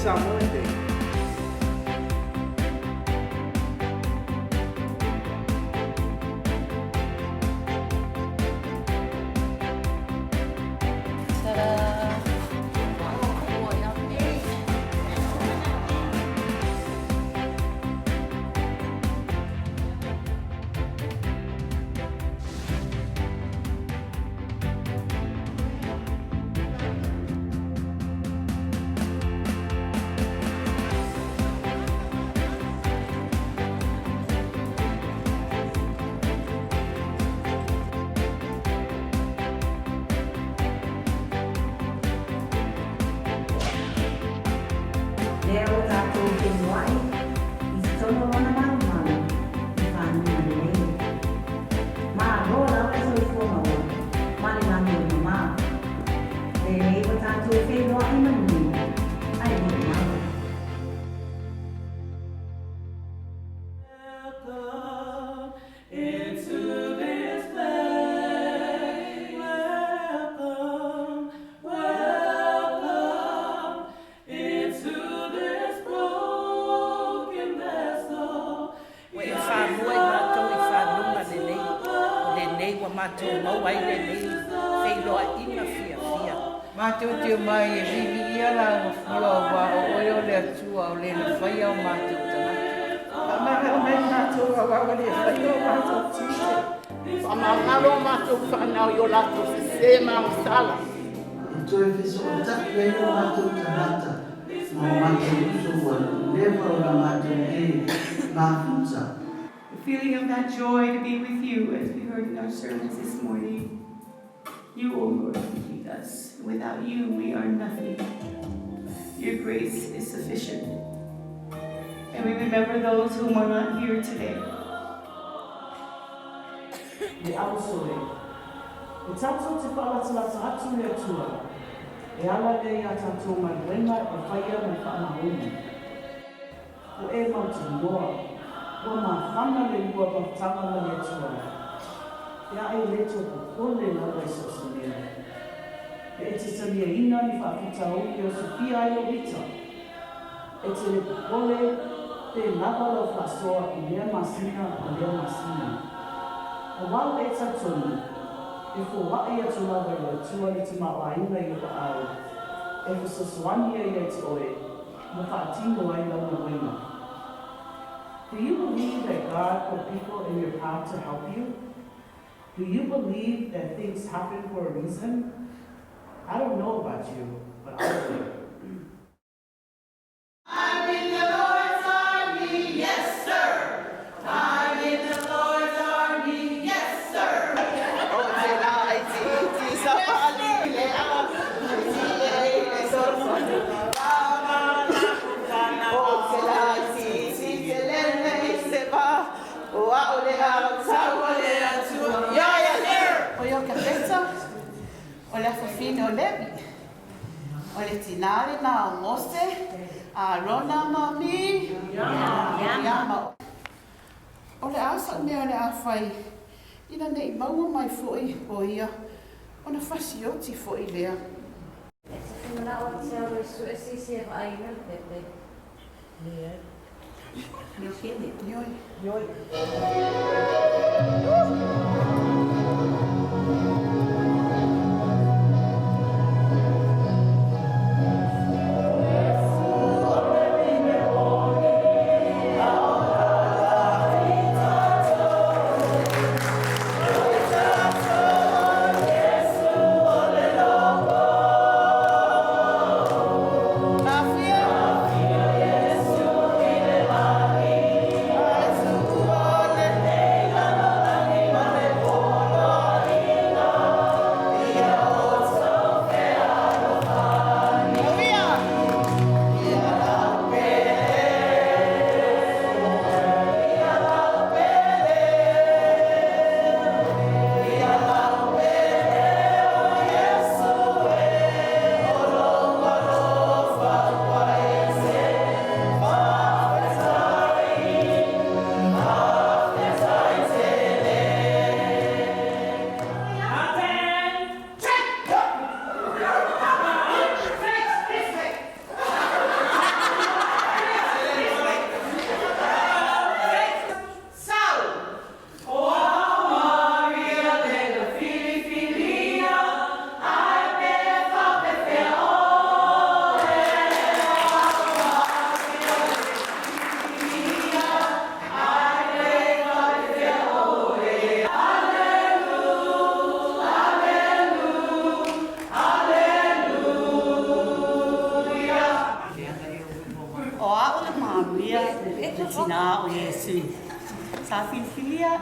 Samoa Day. Mātou te mai e vivi ia la ngafua o wa o oeo le atua o le whaia o mātou tangata. Amara o mai mātou a wawa le whaia o mātou tite. Whamangalo mātou whanau i o lato se sema o sala. E toi whiso o taku e o mātou tangata. Ma o mātou uso wa lewa o la mātou e Mafuta. The feeling of that joy to be with you as we heard in our service this morning. You, O Lord, feed us. Without you, we are nothing. Your grace is sufficient. And we remember those whom are not here today. E auso e. E tātou te whalatalata atu le atua. E ala le ia tātou mai wena e whaia mai whaanahoni. O e mauti moa. Ua mā whana le ua pautanga mai atua. E a e leto po ole na wai sosanea. E te talia ina ni whaakita auki o Sofia ai o Rita. E te le ole te lava lau whasoa i lea masina a lea masina. A wau e tatoni, e fo wae atu lawa i atua ni te mawa inga i o au. E fo sosoania i e te oe, ma whaatino ai lau na wena. Do you believe that God put people in your path to help you? Do you believe that things happen for a reason? I don't know about you, but I do. I'm in the Lord's army, yes, sir. I'm in the Lord's army, yes, sir. O le afafine o levi, o le tinare na o mose, a rona mami, yama. O le asa mea le awhai, ina nei maua mai fwoi o ia, o na fasioti fwoi lea. E te whimana o te awa i su e sisi e wha aina pepe. Yeah. Nio kene. Nioi. Yoi. Oh, tina o Yesu. Sa filifilia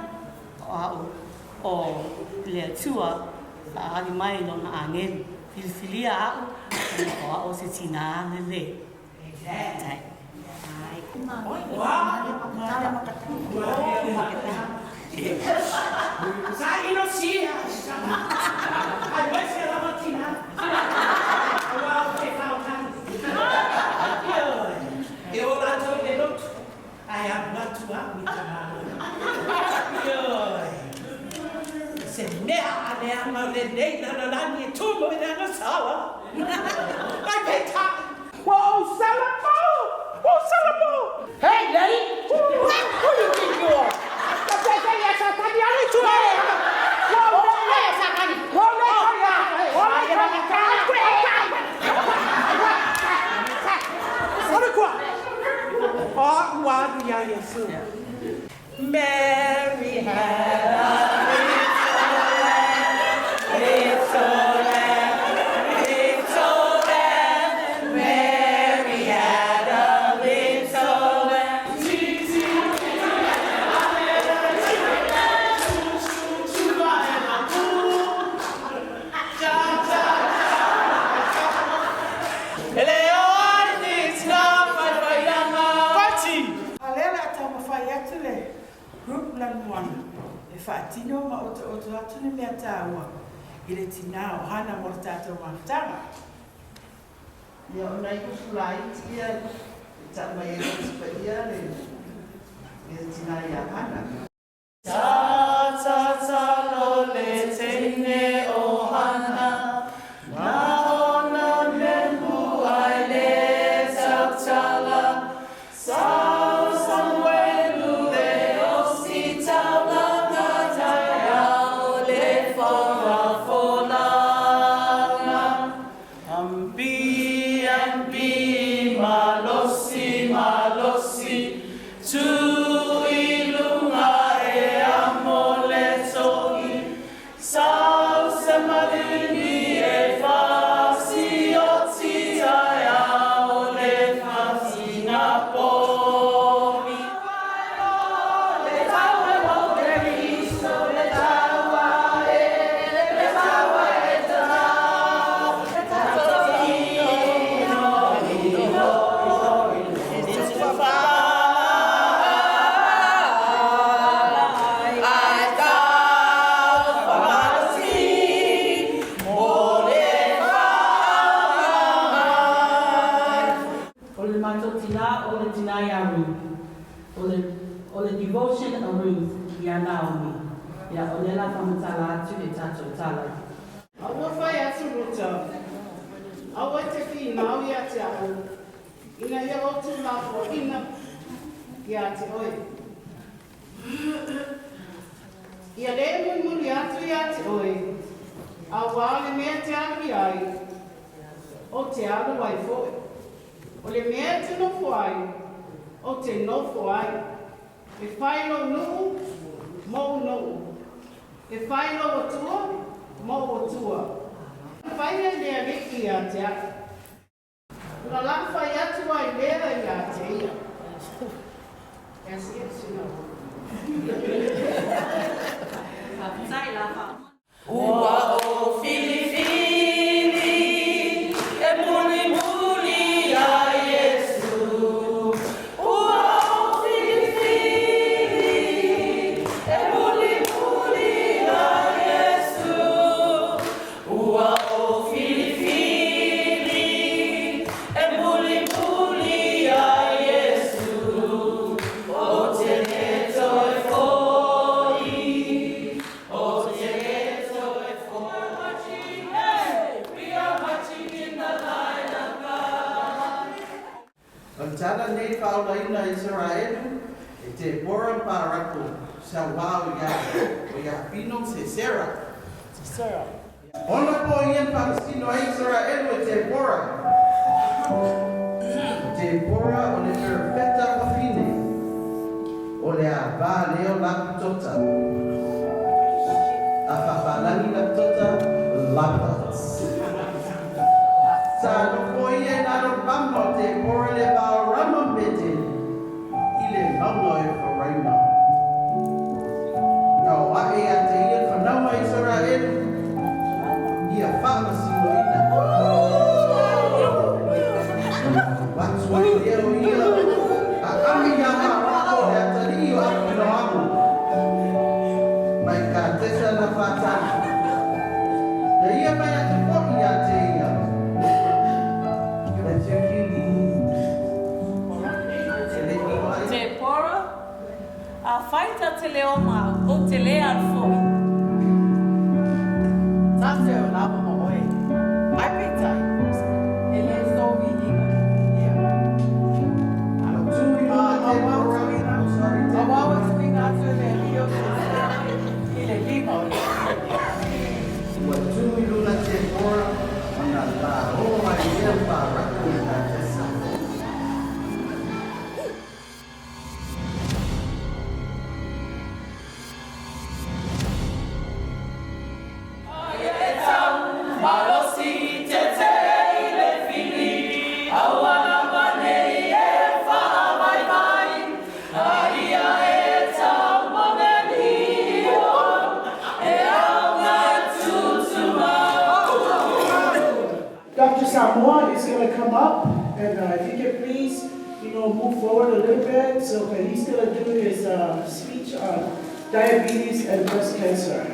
o le tua sa ali mai no na angel. Filifilia o se tina le. Sa inosia. Ai vai ser la mattina. Wow, che falta. Eu lá tô de noite. Ai a matua mi tamalo. Se me a ma le dei na ni tu mo na sala. Ai peta. Wow, salamo. Wow, salamo. Hey, lady. Who you think you are? Mary had a little lamb. Mary had a little lamb. Fatino ma o atu ni mea tāua i le tina o hana mo tātou Mafutaga. Ia o nei kusula iti ia ta mai e kuspa ia le tina ia hana. Ta lo le tene o hana na ona membu ai le tautala sao samwelu le o si taula Malosi, tu ilunga e amoletoi, sao se malini e fasi o titai ao le fasina pomi. Le taua mo le riso, le taua e O le devotion of Ruth, ia Naomi. Ia o lela whamatala atu e tatou tala. Aua whai atu ruta. Aua te whi maui a te au. Ina ia o tu lafo ina ki a te oe. Ia le muri atu i a te oe. A wale mea te ahi ai. O te alu ai foe. O le mea te nofo ai. O te nofo ai. E whaino nuu, mou nuu. E whaino o tua, mou o tua. Whaina lea riki a te aku. Ura lang whai atu ai lera i a te ia. Yes, yes, you know. Ua o filifili, e muli muli a Yesu. Ua o filifili, e muli muli a Yesu. Ua o filifili, e muli muli a Yesu. O te neto e foi, o te neto e foi. We are marching in the line of God. Antara nei whaoraina Israel, e te bora parako sa wau ia pino se Sarah. Ona po ia Palestino Israel e te bora. Te bora o le perfetta kafine. O le a ba leo la tota. A whawhalani la tota lapas. Sa no po ia naro bamba te bora le bao rama mete. I le mau maunga e wharaima. Nau ae a te ia whanauma I sara elu. Ia whamasino ina. Watua I leo ia. A ami ia wako e a tari o apino amu. Mai ka tesa na whatani. Na ia mai a te poki a te ia. Ia te kini. Te pora, a whaita te leo mau, o te lea al fōi. Tate o lava mo oe. Ai peitai. Ele e sovi inga. Ia. Alo tui ma te pora. A wawa tui ngā tui le lio te ile lima o le. Ua tui luna te pora. Ana la hoa I ea wharaku I ka te sa. Dr. Samoa is going to come up, and if you can please, move forward a little bit, so that he's going to do his speech on diabetes and breast cancer.